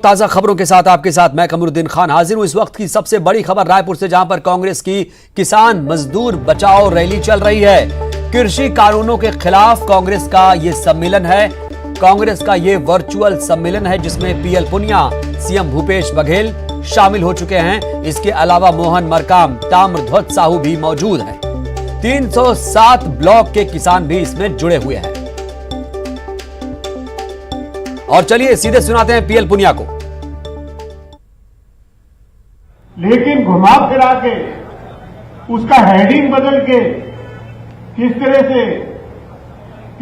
ताजा खबरों के साथ आपके साथ मैं कमरुद्दीन खान हाजिर हूं। इस वक्त की सबसे बड़ी खबर रायपुर से, जहां पर कांग्रेस की किसान मजदूर बचाओ रैली चल रही है। कृषि कानूनों के खिलाफ कांग्रेस का ये सम्मेलन है। कांग्रेस का ये वर्चुअल सम्मेलन है जिसमें पीएल पुनिया, सीएम भूपेश बघेल शामिल हो चुके हैं। इसके अलावा मोहन मरकाम, ताम्रध्वज साहू भी मौजूद हैं। 307 ब्लॉक के किसान भी इसमें जुड़े हुए हैं। और चलिए सीधे सुनाते हैं पीएल पुनिया को। लेकिन घुमा फिरा के उसका हेडिंग बदल के किस तरह से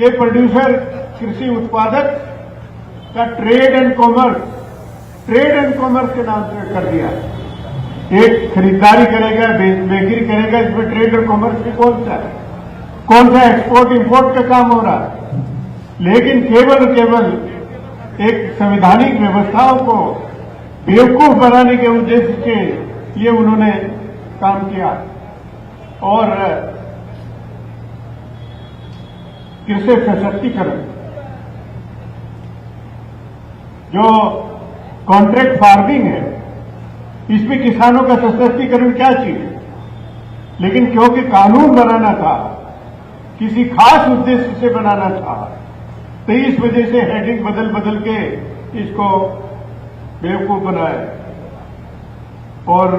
ये प्रोड्यूसर कृषि उत्पादक का ट्रेड एंड कॉमर्स के नाम से कर दिया। एक खरीदारी करेगा, बेकरी करेगा, इसमें ट्रेड और कॉमर्स में कौन सा एक्सपोर्ट इंपोर्ट का काम हो रहा है। लेकिन केवल एक संवैधानिक व्यवस्थाओं को बेवकूफ बनाने के उद्देश्य से ये उन्होंने काम किया। और कृषि सशक्तिकरण, जो कॉन्ट्रैक्ट फार्मिंग है, इसमें किसानों का सशक्तिकरण क्या चाहिए। लेकिन क्योंकि कानून बनाना था, किसी खास उद्देश्य से बनाना था, तो इस वजह से हेडिंग बदल के इसको बेवकूफ बनाया। और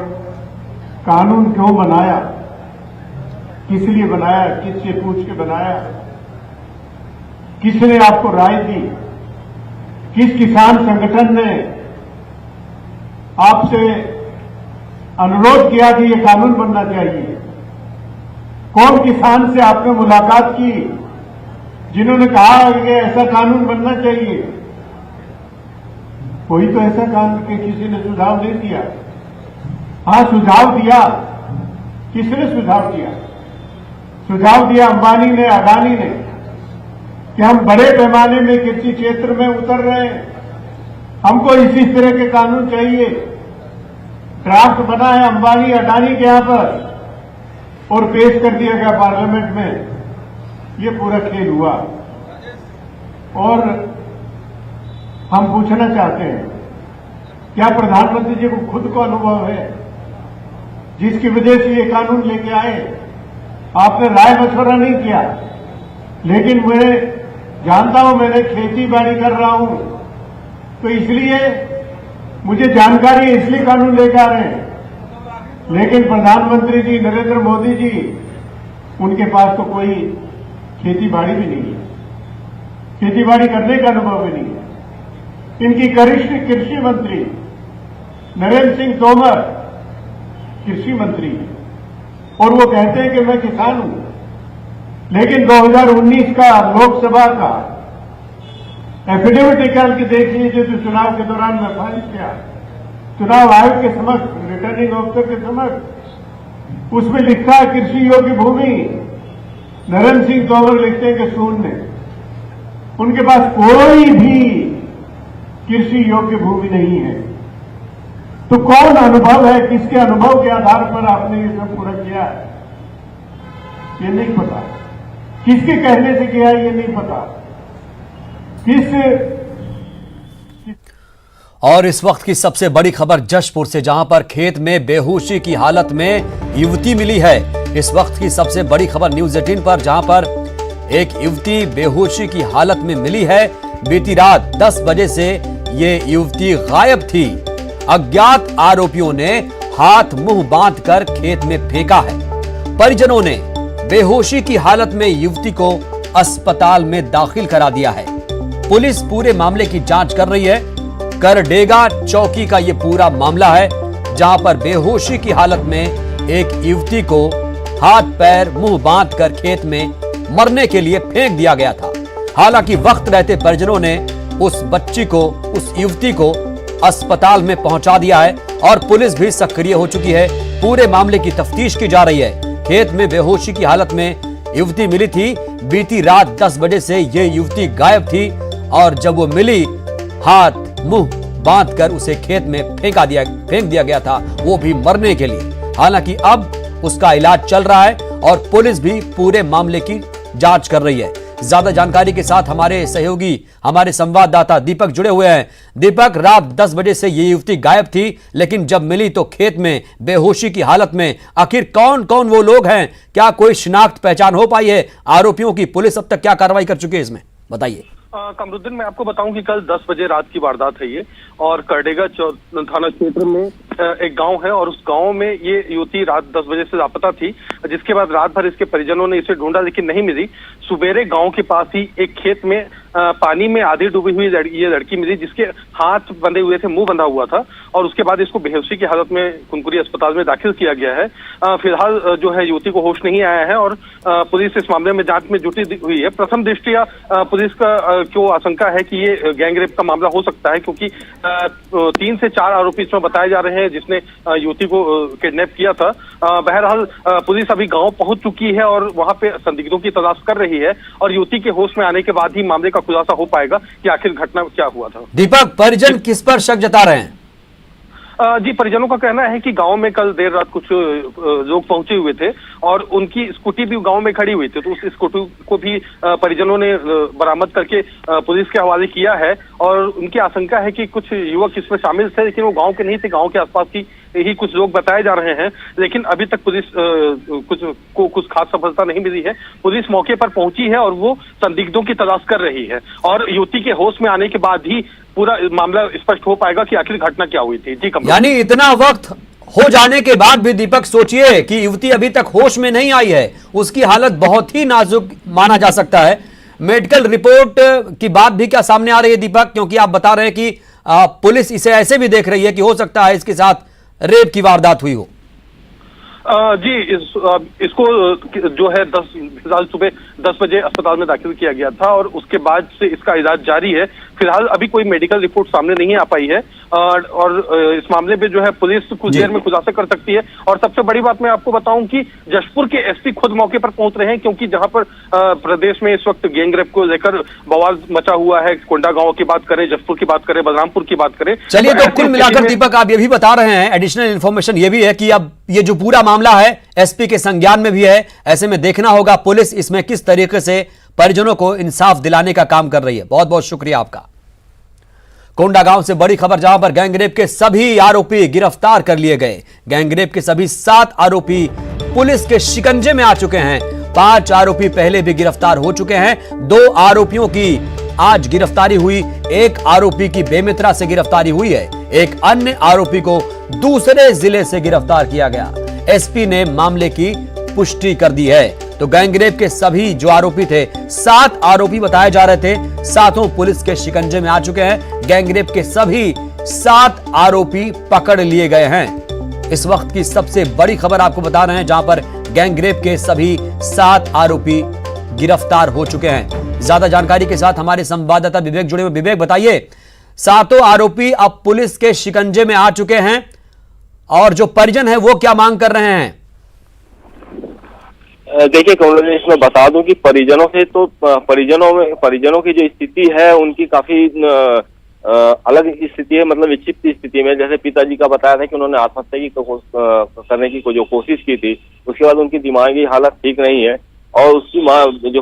कानून क्यों बनाया, किस लिए बनाया, किससे पूछ के बनाया, किसने आपको राय दी, किस किसान संगठन ने आपसे अनुरोध किया कि ये कानून बनना चाहिए। कौन किसान से आपने मुलाकात की जिन्होंने कहा कि ऐसा कानून बनना चाहिए। कोई तो ऐसा कानून के किसी ने सुझाव नहीं दिया। हाँ, सुझाव दिया। किसने सुझाव दिया? सुझाव दिया अंबानी ने, अडानी ने, कि हम बड़े पैमाने में कृषि क्षेत्र में उतर रहे हैं, हमको इसी तरह के कानून चाहिए। ड्राफ्ट बना है अंबानी अडानी के यहां पर और पेश कर दिया गया पार्लियामेंट में। ये पूरा खेल हुआ। और हम पूछना चाहते हैं, क्या प्रधानमंत्री जी को खुद को अनुभव है जिसकी वजह से ये कानून लेके आए? आपने राय मशवरा नहीं किया। लेकिन मैं जानता हूं, मैंने खेती बाड़ी कर रहा हूं, तो इसलिए मुझे जानकारी है, इसलिए कानून लेके आ रहे हैं। लेकिन प्रधानमंत्री जी नरेंद्र मोदी जी, उनके पास तो कोई खेती बाड़ी भी नहीं है, खेती बाड़ी करने का अनुभव भी नहीं है। इनकी वरिष्ठ कृषि मंत्री नरेंद्र सिंह तोमर कृषि मंत्री, और वो कहते हैं कि मैं किसान हूं। लेकिन 2019 का लोकसभा का एफिडेविट निकाल के देख लीजिए, जो चुनाव के दौरान मैं फाइल किया, चुनाव आयोग के समक्ष, रिटर्निंग ऑफिसर के समक्ष, उसमें लिखा है कृषि योग्य भूमि। नरेंद्र सिंह तोमर लिखते हैं कि शून्य। उनके पास कोई भी कृषि योग्य भूमि नहीं है। तो कौन अनुभव है, किसके अनुभव के आधार पर आपने ये सब पूरा किया है, ये नहीं पता। किसके कहने से किया है, ये नहीं पता। और इस वक्त की सबसे बड़ी खबर जशपुर से, जहां पर खेत में बेहोशी की हालत में युवती मिली है। इस वक्त की सबसे बड़ी खबर न्यूज 18 पर, जहां पर एक युवती बेहोशी की हालत में मिली है। बीती रात 10 बजे से ये युवती गायब थी। अज्ञात आरोपियों ने हाथ मुंह बांधकर खेत में फेंका है। परिजनों ने बेहोशी की हालत में युवती को अस्पताल में दाखिल करा दिया है। पुलिस पूरे मामले की जांच कर रही है। करडेगा चौकी का यह पूरा मामला है, जहां पर बेहोशी की हालत में एक युवती को हाथ पैर मुंह बांधकर खेत में मरने के लिए फेंक दिया गया था। हालांकि वक्त रहते परिजनों ने उस बच्ची को, उस युवती को अस्पताल में पहुंचा दिया है और पुलिस भी सक्रिय हो चुकी है। पूरे मामले की तफ्तीश की जा रही है। खेत में बेहोशी की हालत में युवती मिली थी। बीती रात 10 बजे से यह युवती गायब थी और जब वो मिली, हाथ मुंह बांधकर उसे खेत में फेंक दिया गया था, वो भी मरने के लिए। हालांकि अब उसका इलाज चल रहा है और पुलिस भी पूरे मामले की जांच कर रही है। ज्यादा जानकारी के साथ हमारे सहयोगी, हमारे संवाददाता दीपक जुड़े हुए हैं। दीपक, रात 10 बजे से ये युवती गायब थी, लेकिन जब मिली तो खेत में बेहोशी की हालत में। आखिर कौन कौन वो लोग हैं? क्या कोई शिनाख्त पहचान हो पाई है आरोपियों की? पुलिस अब तक क्या कार्रवाई कर चुकी है इसमें, बताइए। कमरुद्दीन, मैं आपको बताऊं कि कल 10 बजे रात की वारदात है ये, और करडेगा थाना क्षेत्र में एक गांव है, और उस गांव में ये युवती रात 10 बजे से लापता थी, जिसके बाद रात भर इसके परिजनों ने इसे ढूंढा लेकिन नहीं मिली। सुबेरे गांव के पास ही एक खेत में पानी में आधी डूबी हुई ये लड़की मिली, जिसके हाथ बंधे हुए थे, मुंह बंधा हुआ था, और उसके बाद इसको बेहोशी की हालत में कुनकुरी अस्पताल में दाखिल किया गया है। फिलहाल जो है युवती को होश नहीं आया है, और पुलिस इस मामले में जांच में जुटी हुई है। प्रथम दृष्टया पुलिस का को आशंका है कि ये गैंगरेप का मामला हो सकता है, क्योंकि 3 से 4 आरोपी इसमें बताए जा रहे हैं जिसने युवती को किडनैप किया था। बहरहाल पुलिस अभी गांव पहुंच चुकी है और वहां पे संदिग्धों की तलाश कर रही है, और युवती के होश में आने के बाद ही मामले का खुलासा हो पाएगा कि आखिर घटना क्या हुआ था। दीपक, परिजन किस पर शक जता रहे हैं? जी, परिजनों का कहना है कि गांव में कल देर रात कुछ लोग पहुंचे हुए थे, और उनकी स्कूटी भी गांव में खड़ी हुई थी, तो उस स्कूटी को भी परिजनों ने बरामद करके पुलिस के हवाले किया है। और उनकी आशंका है कि कुछ युवक इसमें शामिल थे, लेकिन वो गांव के नहीं थे, गांव के आसपास की ही कुछ लोग बताए जा रहे हैं, लेकिन अभी तक पुलिस को कुछ खास सफलता नहीं मिली है। पुलिस मौके पर पहुंची है और वो संदिग्धों की तलाश कर रही है, और युवती के होश में आने के बाद ही पूरा मामला स्पष्ट हो पाएगा कि आखिर घटना क्या हुई थी। जी कमल, यानी इतना वक्त हो जाने के बाद भी दीपक, सोचिए कि युवती अभी तक होश में नहीं आई है, उसकी हालत बहुत ही नाजुक माना जा सकता है। मेडिकल रिपोर्ट की बात भी क्या सामने आ रही है दीपक? क्योंकि आप बता रहे हैं कि पुलिस इसे ऐसे भी देख रही है कि हो सकता है इसके साथ रेप की वारदात हुई हो। जी, इसको जो है फिलहाल सुबह 10 बजे अस्पताल में दाखिल किया गया था, और उसके बाद से इसका इलाज जारी है। फिलहाल अभी कोई मेडिकल रिपोर्ट सामने नहीं आ पाई है, और इस मामले में जो है पुलिस कुछ देर में खुलासा कर सकती है। और सबसे बड़ी बात मैं आपको बताऊं कि जशपुर के एसपी खुद मौके पर पहुंच रहे हैं, क्योंकि जहां पर प्रदेश में इस वक्त गैंगरेप को लेकर बवाल मचा हुआ है, कोंडा गांव की बात करें, जशपुर की बात करें, बलरामपुर की बात करें। चलिए, तो कुल मिलाकर दीपक आप ये भी बता रहे हैं, एडिशनल इन्फॉर्मेशन ये भी है कि अब ये जो पूरा मामला है एसपी के संज्ञान में भी है। ऐसे में देखना होगा पुलिस इसमें किस तरीके से परिजनों को इंसाफ दिलाने का काम कर रही है। बहुत बहुत शुक्रिया आपका। कोंडा गांव से बड़ी खबर, जहां पर गैंगरेप के सभी आरोपी गिरफ्तार कर लिए गए। गैंगरेप के सभी 7 आरोपी पुलिस के शिकंजे में आ चुके हैं। 5 आरोपी पहले भी गिरफ्तार हो चुके हैं। 2 आरोपियों की आज गिरफ्तारी हुई। 1 आरोपी की बेमेतरा से गिरफ्तारी हुई है। एक अन्य आरोपी को दूसरे जिले से गिरफ्तार किया गया। एसपी ने मामले की पुष्टि कर दी है। तो गैंगरेप के सभी जो आरोपी थे, 7 आरोपी बताए जा रहे थे, सातों पुलिस के शिकंजे में आ चुके हैं। गैंगरेप के सभी 7 आरोपी पकड़ लिए गए हैं। इस वक्त की सबसे बड़ी खबर आपको बता रहे हैं, जहां पर गैंगरेप के सभी 7 आरोपी गिरफ्तार हो चुके हैं। ज्यादा जानकारी के साथ हमारे संवाददाता विवेक जुड़े हुए। विवेक, बताइए, 7 आरोपी अब पुलिस के शिकंजे में आ चुके हैं, और जो परिजन है वो क्या मांग कर रहे हैं? देखिए कमल, इसमें बता दूं कि परिजनों की जो स्थिति है उनकी काफी अलग स्थिति है, मतलब विक्षिप्त स्थिति में। जैसे पिताजी का बताया था कि उन्होंने आत्महत्या की करने की जो कोशिश की थी, उसके बाद उनकी दिमागी हालत ठीक नहीं है, और उसकी माँ, जो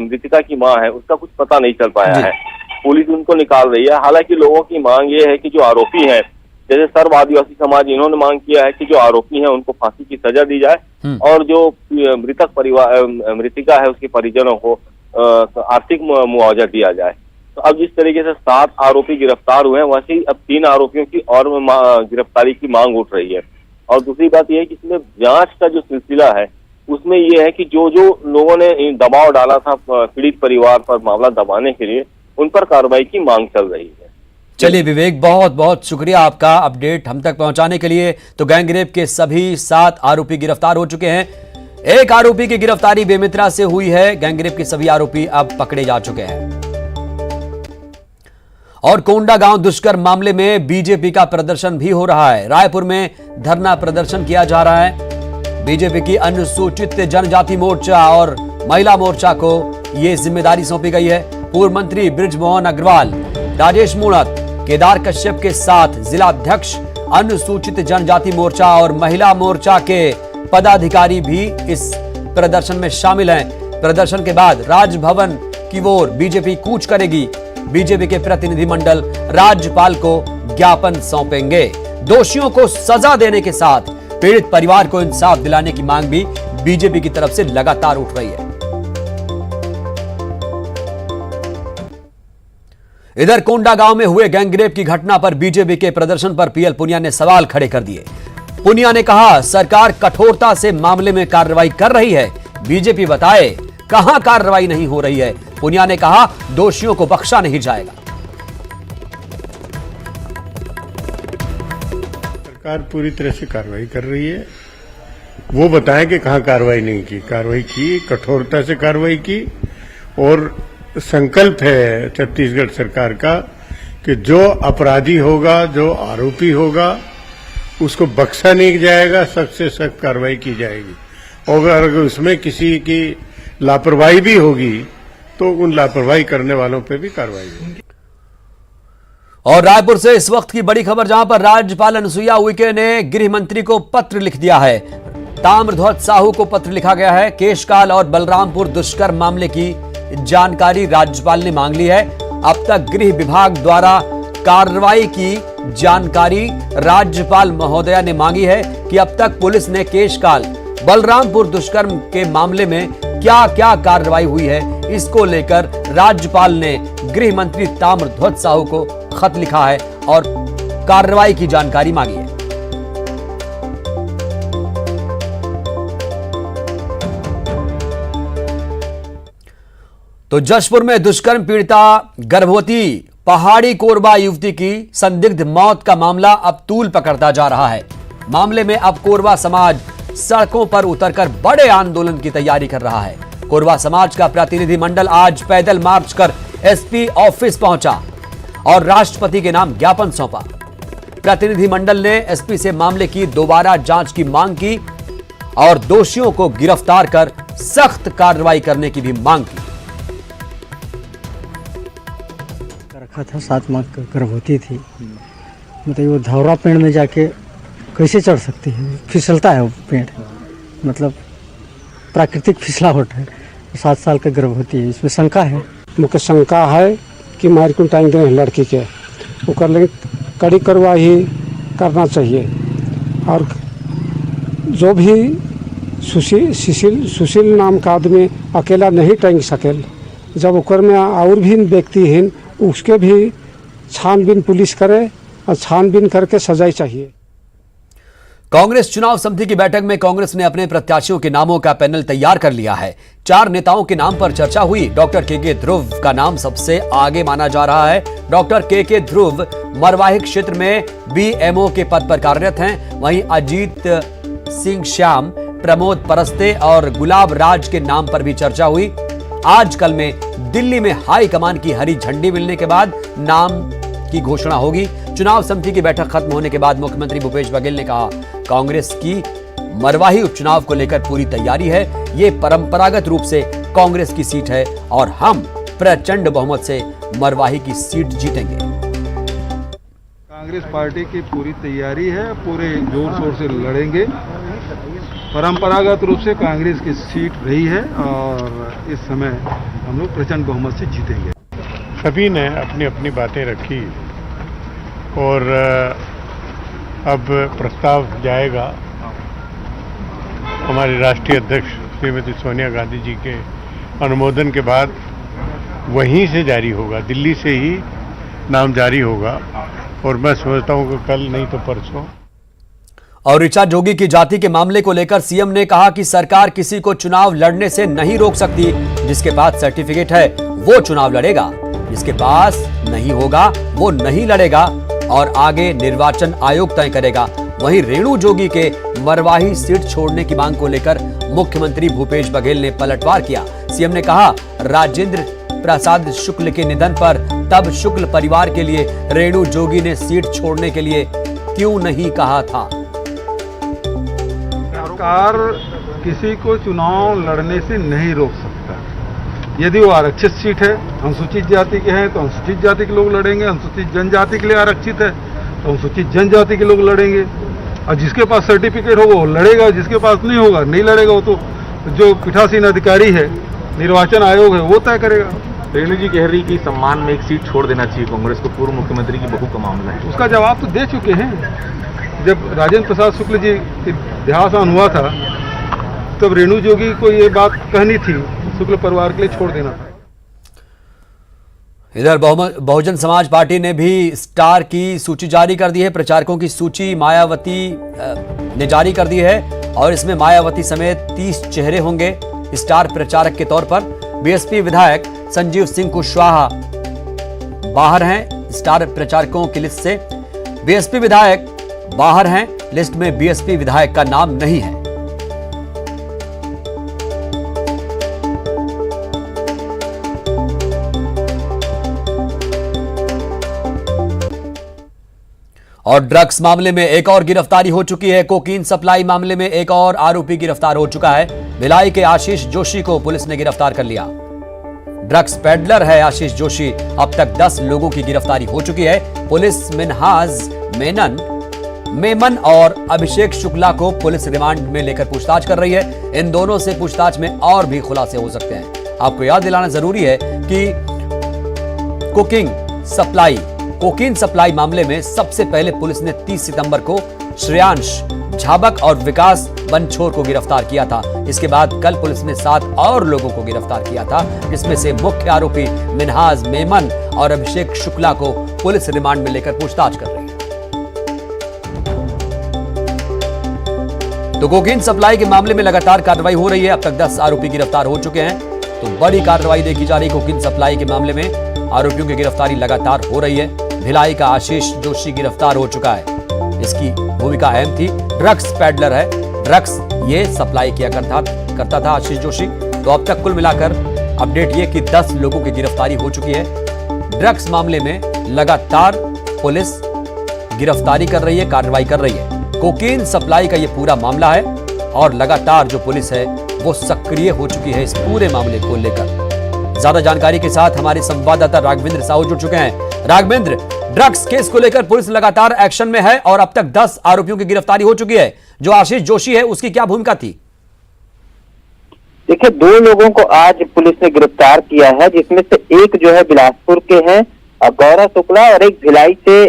मृतिका की माँ है, उसका कुछ पता नहीं चल पाया है। पुलिस उनको निकाल रही है। हालांकि लोगों की मांग ये है कि जो आरोपी हैं, जैसे सर्व आदिवासी समाज, इन्होंने मांग किया है कि जो आरोपी हैं उनको फांसी की सजा दी जाए, और जो मृतिका है उसके परिजनों को आर्थिक मुआवजा दिया जाए। तो अब जिस तरीके से 7 आरोपी गिरफ्तार हुए हैं, वैसे ही अब 3 आरोपियों की और गिरफ्तारी की मांग उठ रही है। और दूसरी बात यह है कि इसमें जांच का जो सिलसिला है उसमें यह है कि जो लोगों ने दबाव डाला था पीड़ित परिवार पर मामला दबाने के लिए, उन पर कार्रवाई की मांग चल रही है। चलिए विवेक, बहुत बहुत शुक्रिया आपका अपडेट हम तक पहुंचाने के लिए। तो गैंगरेप के सभी 7 आरोपी गिरफ्तार हो चुके हैं। 1 आरोपी की गिरफ्तारी बेमित्रा से हुई है। गैंगरेप के सभी आरोपी अब पकड़े जा चुके हैं। और कोंडा गांव दुष्कर्म मामले में बीजेपी का प्रदर्शन भी हो रहा है। रायपुर में धरना प्रदर्शन किया जा रहा है। बीजेपी की अनुसूचित जनजाति मोर्चा और महिला मोर्चा को यह जिम्मेदारी सौंपी गई है। पूर्व मंत्री बृजमोहन अग्रवाल, राजेश मूणत, केदार कश्यप के साथ जिला अध्यक्ष, अनुसूचित जनजाति मोर्चा और महिला मोर्चा के पदाधिकारी भी इस प्रदर्शन में शामिल हैं। प्रदर्शन के बाद राजभवन की ओर बीजेपी कूच करेगी। बीजेपी के प्रतिनिधिमंडल राज्यपाल को ज्ञापन सौंपेंगे। दोषियों को सजा देने के साथ पीड़ित परिवार को इंसाफ दिलाने की मांग भी बीजेपी की तरफ से लगातार उठ रही है। इधर कोंडागांव में हुए गैंगरेप की घटना पर बीजेपी के प्रदर्शन पर पीएल पुनिया ने सवाल खड़े कर दिए। पुनिया ने कहा, सरकार कठोरता से मामले में कार्रवाई कर रही है, बीजेपी बताए कहां कार्रवाई नहीं हो रही है। पुनिया ने कहा, दोषियों को बख्शा नहीं जाएगा। सरकार पूरी तरह से कार्रवाई कर रही है। वो बताएं कि कहां कार्रवाई नहीं की। कार्रवाई की, कठोरता से कार्रवाई की और संकल्प है छत्तीसगढ़ सरकार का कि जो अपराधी होगा, जो आरोपी होगा, उसको बख्शा नहीं जाएगा, सख्त से सख्त कार्रवाई की जाएगी। और अगर उसमें किसी की लापरवाही भी होगी तो उन लापरवाही करने वालों पे भी कार्रवाई होगी। और रायपुर से इस वक्त की बड़ी खबर, जहां पर राज्यपाल अनुसुईया उइके ने गृह मंत्री को पत्र लिख दिया है। ताम्रध्वज साहू को पत्र लिखा गया है। केशकाल और बलरामपुर दुष्कर्म मामले की जानकारी राज्यपाल ने मांग ली है। अब तक गृह विभाग द्वारा कार्रवाई की जानकारी राज्यपाल महोदया ने मांगी है कि अब तक पुलिस ने केशकाल बलरामपुर दुष्कर्म के मामले में क्या क्या कार्रवाई हुई है, इसको लेकर राज्यपाल ने गृह मंत्री ताम्रध्वज साहू को खत लिखा है और कार्रवाई की जानकारी मांगी है। तो जशपुर में दुष्कर्म पीड़िता गर्भवती पहाड़ी कोरबा युवती की संदिग्ध मौत का मामला अब तूल पकड़ता जा रहा है। मामले में अब कोरबा समाज सड़कों पर उतरकर बड़े आंदोलन की तैयारी कर रहा है। कोरबा समाज का प्रतिनिधिमंडल आज पैदल मार्च कर एसपी ऑफिस पहुंचा और राष्ट्रपति के नाम ज्ञापन सौंपा। प्रतिनिधिमंडल ने एसपी से मामले की दोबारा जांच की मांग की और दोषियों को गिरफ्तार कर सख्त कार्रवाई करने की भी मांग की। रखा था 7 माह गर्भवती थी। मतलब वो धौरा पेड़ में जाके कैसे चढ़ सकती है? फिसलता है वो पेड़, मतलब प्राकृतिक फिसलावट है। 7 साल का गर्भवती है, इसमें शंका है। मुझे शंका है कि मार कुटाई दे लड़की के ओकर लिए कड़ी कार्रवाई करना चाहिए। और जो भी सुशील नाम का आदमी अकेला नहीं टांग सकेल, जब ओकर में और भी व्यक्ति हैं उसके भी छानबीन पुलिस करे और छानबीन करके सजाई चाहिए। कांग्रेस चुनाव समिति की बैठक में कांग्रेस ने अपने प्रत्याशियों के नामों का पैनल तैयार कर लिया है। 4 नेताओं के नाम पर चर्चा हुई। डॉक्टर के ध्रुव का नाम सबसे आगे माना जा रहा है। डॉक्टर के ध्रुव मरवाही क्षेत्र में बीएमओ के पद पर कार्यरत हैं। वहीं अजीत सिंह श्याम, प्रमोद परस्ते और गुलाब राज के नाम पर भी चर्चा हुई। आजकल में दिल्ली में हाई कमान की हरी झंडी मिलने के बाद नाम की घोषणा होगी। चुनाव समिति की बैठक खत्म होने के बाद मुख्यमंत्री भूपेश बघेल ने कहा, कांग्रेस की मरवाही उपचुनाव को लेकर पूरी तैयारी है। ये परंपरागत रूप से कांग्रेस की सीट है और हम प्रचंड बहुमत से मरवाही की सीट जीतेंगे। कांग्रेस पार्टी की पूरी तैयारी है, पूरे जोर शोर से लड़ेंगे। परंपरागत रूप से कांग्रेस की सीट रही है और इस समय हम लोग प्रचंड बहुमत से जीतेंगे। सभी ने अपनी अपनी बातें रखी और अब प्रस्ताव जाएगा हमारे राष्ट्रीय अध्यक्ष श्रीमती सोनिया गांधी जी के अनुमोदन के बाद वहीं से जारी होगा, दिल्ली से ही नाम जारी होगा। और मैं समझता हूं कि कल नहीं तो परसों। और ऋचा जोगी की जाति के मामले को लेकर सीएम ने कहा कि सरकार किसी को चुनाव लड़ने से नहीं रोक सकती। जिसके पास सर्टिफिकेट है वो चुनाव लड़ेगा, जिसके पास नहीं होगा वो नहीं लड़ेगा और आगे निर्वाचन आयोग तय करेगा। वहीं रेणु जोगी के मरवाही सीट छोड़ने की मांग को लेकर मुख्यमंत्री भूपेश बघेल ने पलटवार किया। सीएम ने कहा, राजेंद्र प्रसाद शुक्ल के निधन पर तब शुक्ल परिवार के लिए रेणु जोगी ने सीट छोड़ने के लिए क्यों नहीं कहा था। सरकार किसी को चुनाव लड़ने से नहीं रोक सकता। यदि वो आरक्षित सीट है, अनुसूचित जाति के हैं तो अनुसूचित जाति के लोग लड़ेंगे, अनुसूचित जनजाति के लिए आरक्षित है तो अनुसूचित जनजाति के लोग लड़ेंगे। और जिसके पास सर्टिफिकेट होगा वो लड़ेगा, जिसके पास नहीं होगा नहीं लड़ेगा। वो तो जो पीठासीन अधिकारी है निर्वाचन आयोग है वो तय करेगा। रेणु जी कह रही कि सम्मान में एक सीट छोड़ देना चाहिए कांग्रेस को, पूर्व मुख्यमंत्री की बहू का मामला है। उसका जवाब तो दे चुके हैं। जब राजेंद्र प्रसाद शुक्ल जी के देहावसान हुआ था तब रेणु जोगी को ये बात कहनी थी, शुक्ल परिवार के लिए छोड़ देना था। इधर बहुजन समाज पार्टी ने भी स्टार की सूची जारी कर दी है। प्रचारकों की सूची मायावती ने जारी कर दी है और इसमें मायावती समेत 30 चेहरे होंगे स्टार प्रचारक के तौर पर। बीएसपी विधायक संजीव सिंह कुशवाहा बाहर हैं स्टार प्रचारकों की लिस्ट से। बीएसपी विधायक बाहर हैं, लिस्ट में बीएसपी विधायक का नाम नहीं है। और ड्रग्स मामले में एक और गिरफ्तारी हो चुकी है। कोकीन सप्लाई मामले में एक और आरोपी गिरफ्तार हो चुका है। भिलाई के आशीष जोशी को पुलिस ने गिरफ्तार कर लिया। ड्रग्स पेडलर है आशीष जोशी। अब तक 10 लोगों की गिरफ्तारी हो चुकी है। पुलिस मिनहाज मेमन और अभिषेक शुक्ला को पुलिस रिमांड में लेकर पूछताछ कर रही है। इन दोनों से पूछताछ में और भी खुलासे हो सकते हैं। आपको याद दिलाना जरूरी है कि कोकीन सप्लाई मामले में सबसे पहले पुलिस ने 30 सितंबर को श्रेयांश झाबक और विकास बनछोर को गिरफ्तार किया था। इसके बाद कल पुलिस ने 7 और लोगों को गिरफ्तार किया था, जिसमें से मुख्य आरोपी मिनहाज मेमन और अभिषेक शुक्ला को पुलिस रिमांड में लेकर पूछताछ कर रही है। तो कोकीन सप्लाई के मामले में लगातार कार्रवाई हो रही है। अब तक 10 आरोपी गिरफ्तार हो चुके हैं। तो बड़ी कार्रवाई देखी जा रही। कोकीन सप्लाई के मामले में आरोपियों की गिरफ्तारी लगातार हो रही है। भिलाई का आशीष जोशी गिरफ्तार हो चुका है। इसकी भूमिका अहम थी। ड्रग्स पेडलर है, ड्रग्स ये सप्लाई किया करता था आशीष जोशी। तो अब तक कुल मिलाकर अपडेट ये कि 10 लोगों की गिरफ्तारी हो चुकी है। ड्रग्स मामले में लगातार पुलिस गिरफ्तारी कर रही है, कार्रवाई कर रही है। कोकीन सप्लाई का ये पूरा मामला है और लगातार जो पुलिस है वो सक्रिय हो चुकी है इस पूरे मामले को लेकर। ज्यादा जानकारी के साथ हमारे संवाददाता राघवेंद्र साहू जुड़ चुके हैं। राघवेंद्र, ड्रग्स केस को लेकर पुलिस लगातार एक्शन में है और अब तक 10 आरोपियों की गिरफ्तारी हो चुकी है। जो आशीष जोशी है उसकी क्या भूमिका थी? देखिए, 2 लोगों को आज पुलिस ने गिरफ्तार किया है, जिसमें से एक जो है बिलासपुर के हैं गौरव शुक्ला और एक भिलाई से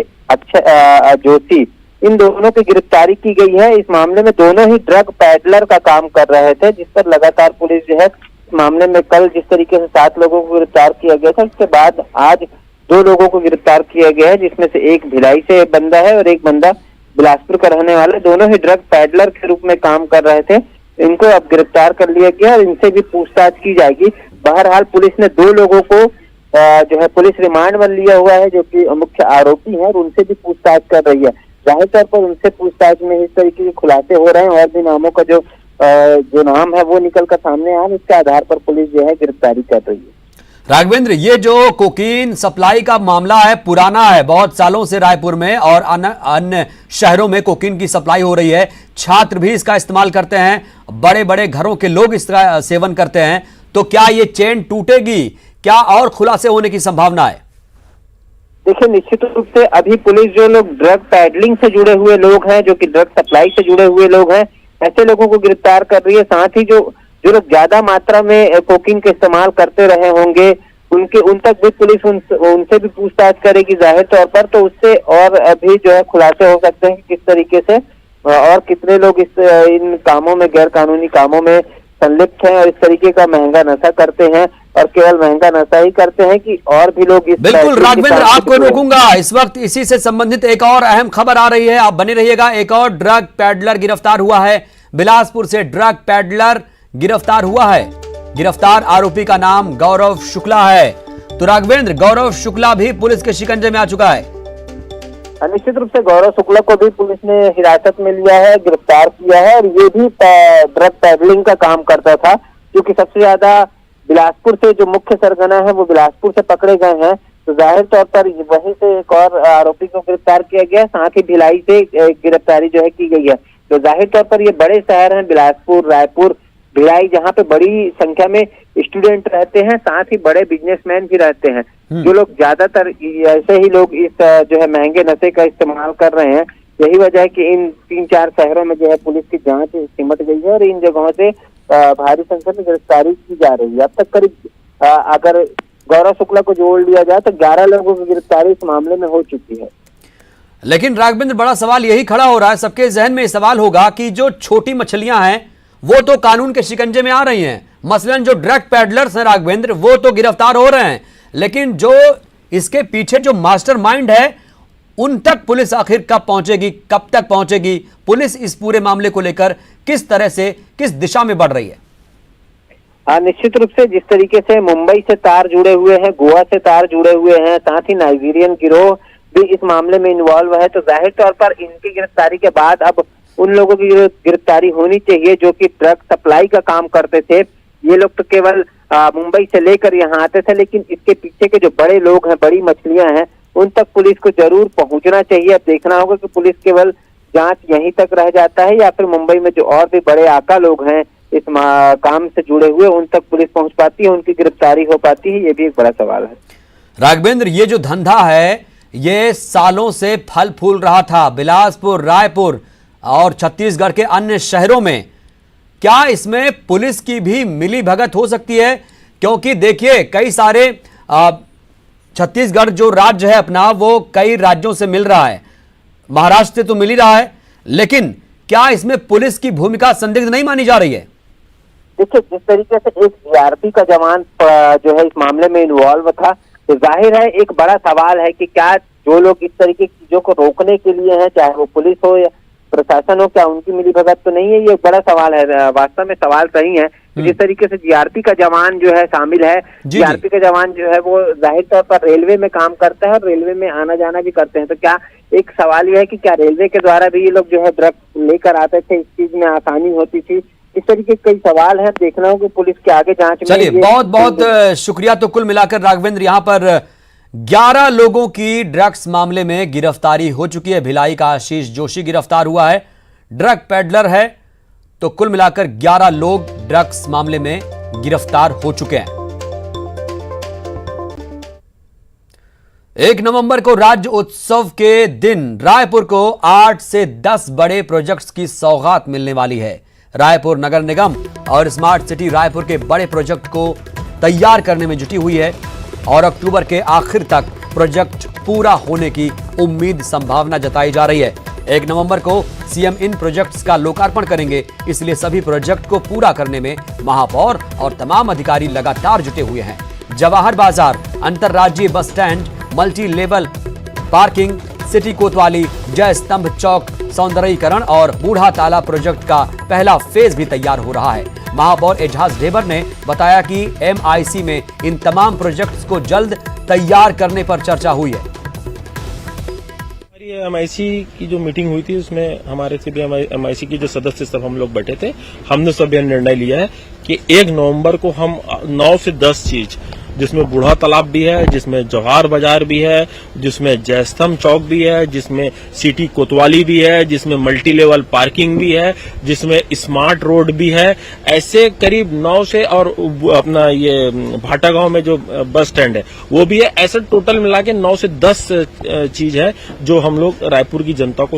जोशी। इन दोनों की गिरफ्तारी की गई है। इस मामले में दोनों ही ड्रग पैडलर का काम कर रहे थे, जिस पर लगातार पुलिस जो है इस मामले में कल जिस तरीके से 7 लोगों को गिरफ्तार किया गया था, उसके बाद आज 2 लोगों को गिरफ्तार किया गया है, जिसमें से एक भिलाई से बंदा है और एक बंदा बिलासपुर का रहने वाला। दोनों ही ड्रग पैडलर के रूप में काम कर रहे थे। इनको अब गिरफ्तार कर लिया गया और इनसे भी पूछताछ की जाएगी। बहरहाल पुलिस ने 2 लोगों को जो है पुलिस रिमांड में लिया हुआ है, जो कि मुख्य आरोपी हैं, और उनसे भी पूछताछ कर रही है। जाहिर तौर पर उनसे पूछताछ में इस तरीके के खुलासे हो रहे हैं और भी नामों का जो नाम है वो निकल कर सामने आए, इसके आधार पर पुलिस जो है गिरफ्तारी कर रही है। राघवेंद्र, ये जो कोकीन सप्लाई का मामला है पुराना है, बहुत सालों से रायपुर में और अन्य शहरों में कोकीन की सप्लाई हो रही है। छात्र भी इसका इस्तेमाल करते हैं, बड़े बड़े घरों के लोग इसका सेवन करते हैं। तो क्या ये चेन टूटेगी? क्या और खुलासे होने की संभावना है? देखिए, निश्चित रूप से अभी पुलिस जो लोग ड्रग पैडलिंग से जुड़े हुए लोग हैं, जो कि ड्रग सप्लाई से जुड़े हुए लोग हैं, ऐसे लोगों को गिरफ्तार कर रही है। साथ ही जो लोग ज्यादा मात्रा में कोकीन का इस्तेमाल करते रहे होंगे उन तक भी पुलिस उनसे भी पूछताछ करेगी जाहिर तौर पर। तो उससे और अभी जो है खुलासे हो सकते हैं कि किस तरीके से और कितने लोग इन कामों में, गैर कानूनी कामों में संलिप्त हैं और इस तरीके का महंगा नशा करते हैं, और केवल महंगा नशा ही करते हैं कि और भी लोग इस। बिल्कुल राघवेंद्र, आपको रोकूंगा। इस वक्त इसी से संबंधित एक और अहम खबर आ रही है, आप बने रहिएगा। एक और ड्रग पैडलर गिरफ्तार हुआ है। बिलासपुर से ड्रग पैडलर गिरफ्तार हुआ है। गिरफ्तार आरोपी का नाम गौरव शुक्ला है। तो राघवेंद्र, गौरव शुक्ला भी पुलिस के शिकंजे में आ चुका है। निश्चित रूप से गौरव शुक्ला को भी पुलिस ने हिरासत में लिया है, गिरफ्तार किया है। और ये भी ड्रग पैडलिंग का काम करता था, क्योंकि सबसे ज्यादा बिलासपुर से जो मुख्य सरगना है वो बिलासपुर से पकड़े गए हैं। तो जाहिर तौर पर वहीं से एक और आरोपी को गिरफ्तार किया गया, साथ ही भिलाई से गिरफ्तारी जो है की गई है। तो जाहिर तौर पर ये बड़े शहर हैं, बिलासपुर, रायपुर, भिलाई, जहाँ पे बड़ी संख्या में स्टूडेंट रहते हैं, साथ ही बड़े बिजनेसमैन भी रहते हैं। जो लोग ज्यादातर ऐसे ही लोग इस जो है महंगे नशे का इस्तेमाल कर रहे हैं। यही वजह है कि इन 3-4 शहरों में जो है पुलिस की जांच सिमट गई है और इन जगहों से भारी संख्या में गिरफ्तारी की जा रही है। अब तक करीब अगर गौरव शुक्ला को जोड़ लिया जाए तो 11 लोगों की गिरफ्तारी इस मामले में हो चुकी है। लेकिन राघवेंद्र, बड़ा सवाल यही खड़ा हो रहा है, सबके जहन में सवाल होगा कि जो छोटी मछलियां हैं वो तो कानून के शिकंजे में आ रही हैं। मसलन जो ड्रग पैडलर्स हैं राघवेंद्र, वो तो गिरफ्तार हो रहे हैं, लेकिन जो इसके पीछे जो मास्टरमाइंड है उन तक पुलिस आखिर कब पहुंचेगी, कब तक पहुंचेगी? पुलिस इस पूरे मामले को लेकर किस तरह से, किस दिशा में बढ़ रही है? निश्चित रूप से जिस तरीके से मुंबई से तार जुड़े हुए हैं, गोवा से तार जुड़े हुए हैं, साथ ही नाइजीरियन गिरोह भी इस मामले में इन्वॉल्व है, तो जाहिर तौर पर इनकी गिरफ्तारी के बाद अब उन लोगों की गिरफ्तारी होनी चाहिए जो कि ड्रग सप्लाई का काम करते थे। ये लोग तो केवल मुंबई से लेकर यहाँ आते थे, लेकिन इसके पीछे के जो बड़े लोग हैं, बड़ी मछलियां हैं, उन तक पुलिस को जरूर पहुंचना चाहिए। अब देखना होगा कि पुलिस केवल जांच यहीं तक रह जाता है या फिर मुंबई में जो और भी बड़े आका लोग हैं इस काम से जुड़े हुए, उन तक पुलिस पहुंच पाती है, उनकी गिरफ्तारी हो पाती है, ये भी एक बड़ा सवाल है। राघवेंद्र, ये जो धंधा है ये सालों से फल फूल रहा था बिलासपुर, रायपुर और छत्तीसगढ़ के अन्य शहरों में। क्या इसमें पुलिस की भी मिली भगत हो सकती है? क्योंकि देखिए कई सारे छत्तीसगढ़ जो राज्य है अपना, वो कई राज्यों से मिल रहा है, महाराष्ट्र से तो मिल ही रहा है, लेकिन क्या इसमें पुलिस की भूमिका संदिग्ध नहीं मानी जा रही है? देखिए, जिस तरीके से एक जीआरपी का जवान जो है इस मामले में इन्वॉल्व था, तो जाहिर है एक बड़ा सवाल है कि क्या जो लोग इस तरीके की चीजों को रोकने के लिए हैं, चाहे वो पुलिस हो या प्रशासन हो, क्या उनकी मिलीभगत तो नहीं है? ये एक बड़ा सवाल है। वास्तव में सवाल सही है कि जिस तरीके से जीआरपी का जवान जो है शामिल है, जीआरपी का जवान जो है वो जाहिर तौर पर रेलवे में काम करता है और रेलवे में आना जाना भी करते हैं, तो क्या एक सवाल यह है कि क्या रेलवे के द्वारा भी ये लोग जो है ड्रग लेकर आते थे, इस चीज में आसानी होती थी? इस तरीके के कई सवाल है, देखना होगा पुलिस के आगे जांच में। चलिए, बहुत बहुत शुक्रिया। तो कुल मिलाकर राघवेंद्र, यहाँ पर 11 लोगों की ड्रग्स मामले में गिरफ्तारी हो चुकी है। भिलाई का आशीष जोशी गिरफ्तार हुआ है, ड्रग पेडलर है। तो कुल मिलाकर 11 लोग ड्रग्स मामले में गिरफ्तार हो चुके हैं। 1 नवंबर को राज्य उत्सव के दिन रायपुर को 8 से 10 बड़े प्रोजेक्ट्स की सौगात मिलने वाली है। रायपुर नगर निगम और स्मार्ट सिटी रायपुर के बड़े प्रोजेक्ट को तैयार करने में जुटी हुई है और अक्टूबर के आखिर तक प्रोजेक्ट पूरा होने की उम्मीद संभावना जताई जा रही है। 1 नवंबर को सीएम इन प्रोजेक्ट्स का लोकार्पण करेंगे, इसलिए सभी प्रोजेक्ट को पूरा करने में महापौर और तमाम अधिकारी लगातार जुटे हुए हैं। जवाहर बाजार, अंतरराज्यीय bus stand, multi level parking, city कोतवाली, जय स्तंभ चौक सौंदर्यीकरण और बूढ़ा तालाब प्रोजेक्ट का पहला फेज भी तैयार हो रहा है। महापौर एजाज ढेबर ने बताया कि एमआईसी में इन तमाम प्रोजेक्ट्स को जल्द तैयार करने पर चर्चा हुई है। एमआईसी की जो मीटिंग हुई थी उसमें हमारे सभी एमआईसी के जो सदस्य सब हम लोग बैठे थे, हमने सब यह निर्णय लिया है कि 1 नवंबर को हम 9 से 10 चीज, जिसमें बूढ़ा तालाब भी है, जिसमें जवाहर बाजार भी है, जिसमें जयस्तंभ चौक भी है, जिसमें सिटी कोतवाली भी है, जिसमें मल्टी लेवल पार्किंग भी है, जिसमें स्मार्ट रोड भी है, ऐसे करीब 9 से, और अपना ये भाटा गांव में जो बस स्टैंड है वो भी है, ऐसे टोटल मिला के 9 से 10 चीज है जो हम लोग रायपुर की जनता को